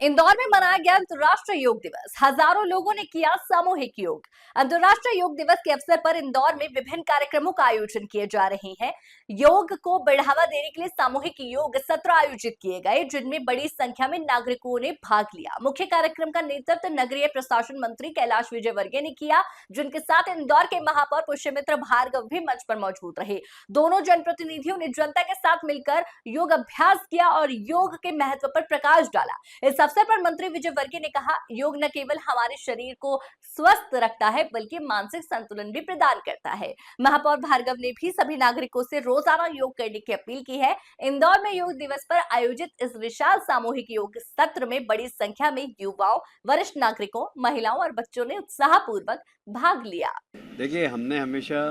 इंदौर में मनाया गया अंतर्राष्ट्रीय योग दिवस। हजारों लोगों ने किया सामूहिक योग। अंतर्राष्ट्रीय योग दिवस के अवसर पर इंदौर में विभिन्न कार्यक्रमों का आयोजन किए जा रहे हैं। योग को बढ़ावा देने के लिए सामूहिक योग सत्र आयोजित किए गए, जिनमें बड़ी संख्या में नागरिकों ने भाग लिया। मुख्य कार्यक्रम का नेतृत्व नगरीय प्रशासन मंत्री कैलाश विजयवर्गीय ने किया, जिनके साथ इंदौर के महापौर पुष्यमित्र भार्गव भी मंच पर मौजूद रहे। दोनों जनप्रतिनिधियों ने जनता के साथ मिलकर योग अभ्यास किया और योग के महत्व पर प्रकाश डाला। इस अवसर पर मंत्री विजयवर्गीय ने कहा, योग न केवल हमारे शरीर को स्वस्थ रखता है बल्कि मानसिक संतुलन भी प्रदान करता है। महापौर भार्गव ने भी सभी नागरिकों से रोजाना योग करने की अपील की है। इंदौर में योग दिवस पर आयोजित इस विशाल सामूहिक योग सत्र में बड़ी संख्या में युवाओं, वरिष्ठ नागरिकों, महिलाओं और बच्चों ने उत्साहपूर्वक भाग लिया। देखिए, हमने हमेशा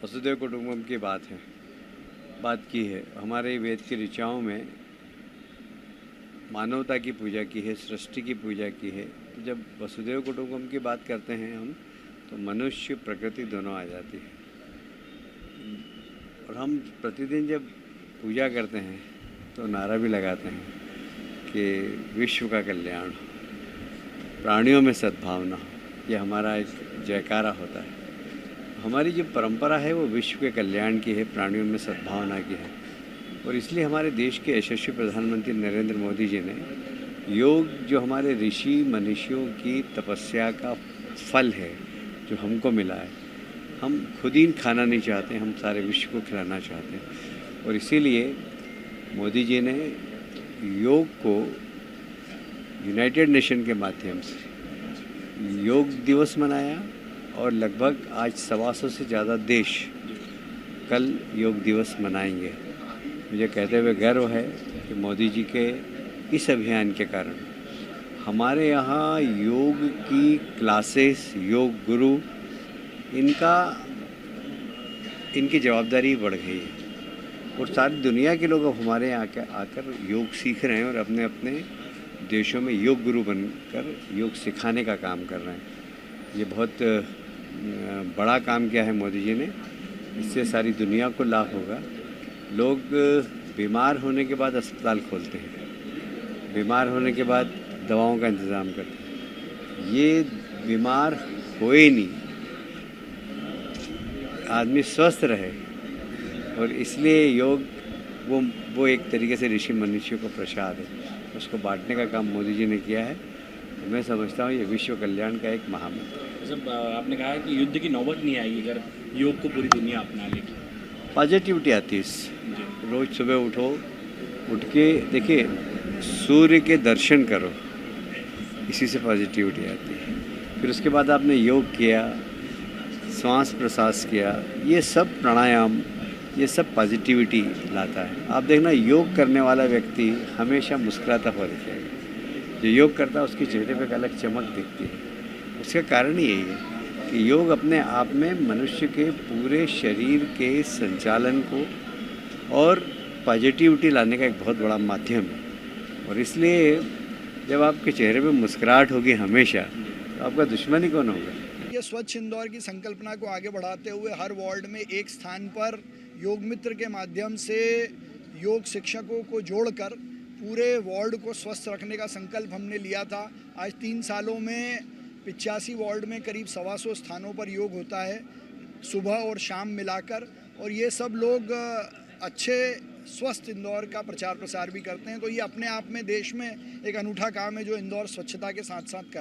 वसुधैव कुटुंबकम की बात की है। हमारे वेद की ऋचाओं में मानवता की पूजा की है, सृष्टि की पूजा की है। तो जब वसुधैव कुटुंबकम की बात करते हैं हम, तो मनुष्य प्रकृति दोनों आ जाती है। और हम प्रतिदिन जब पूजा करते हैं तो नारा भी लगाते हैं कि विश्व का कल्याण हो, प्राणियों में सद्भावना हो। ये हमारा एक जयकारा होता है। हमारी जो परंपरा है वो विश्व के कल्याण की है, प्राणियों में सद्भावना की है। और इसलिए हमारे देश के यशस्वी प्रधानमंत्री नरेंद्र मोदी जी ने योग, जो हमारे ऋषि मनीषियों की तपस्या का फल है, जो हमको मिला है, हम खुद ही खाना नहीं चाहते, हम सारे विश्व को खिलाना चाहते हैं। और इसीलिए मोदी जी ने योग को यूनाइटेड नेशन के माध्यम से योग दिवस मनाया और लगभग आज 125 से ज़्यादा देश कल योग दिवस मनाएंगे। मुझे कहते हुए गर्व है कि मोदी जी के इस अभियान के कारण हमारे यहाँ योग की क्लासेस, योग गुरु, इनकी जवाबदारी बढ़ गई है। और सारी दुनिया के लोग अब हमारे यहाँ आकर योग सीख रहे हैं और अपने अपने देशों में योग गुरु बनकर योग सिखाने का काम कर रहे हैं। ये बहुत बड़ा काम किया है मोदी जी ने। इससे सारी दुनिया को लाभ होगा। लोग बीमार होने के बाद अस्पताल खोलते हैं, बीमार होने के बाद दवाओं का इंतज़ाम करते हैं। ये बीमार होए नहीं, आदमी स्वस्थ रहे। और इसलिए योग वो एक तरीके से ऋषि मनुष्यों को प्रसाद है, उसको बांटने का काम मोदी जी ने किया है। तो मैं समझता हूँ ये विश्व कल्याण का एक महामंत्र है। सब आपने कहा कि युद्ध की नौबत नहीं आएगी अगर योग को पूरी दुनिया अपना लेगी। पॉजिटिविटी आती है इससे। रोज़ सुबह उठ के देखिए, सूर्य के दर्शन करो, इसी से पॉजिटिविटी आती है। फिर उसके बाद आपने योग किया, श्वास प्रश्वास किया, ये सब प्राणायाम, ये सब पॉजिटिविटी लाता है। आप देखना, योग करने वाला व्यक्ति हमेशा मुस्कुराता हुआ दिखेगा। जो योग करता है उसके चेहरे पे एक अलग चमक दिखती है। उसका कारण यही है कि योग अपने आप में मनुष्य के पूरे शरीर के संचालन को और पॉजिटिविटी लाने का एक बहुत बड़ा माध्यम है। और इसलिए जब आपके चेहरे पे मुस्कुराहट होगी हमेशा, तो आपका दुश्मन ही कौन होगा। ये स्वच्छ इंदौर की संकल्पना को आगे बढ़ाते हुए हर वार्ड में एक स्थान पर योग मित्र के माध्यम से योग शिक्षकों को जोड़कर पूरे वार्ड को स्वस्थ रखने का संकल्प हमने लिया था। आज 3 सालों में 85 वार्ड में करीब 125 स्थानों पर योग होता है, सुबह और शाम मिलाकर। और ये सब लोग अच्छे स्वस्थ इंदौर का प्रचार प्रसार भी करते हैं। तो ये अपने आप में देश में एक अनूठा काम है जो इंदौर स्वच्छता के साथ साथ कर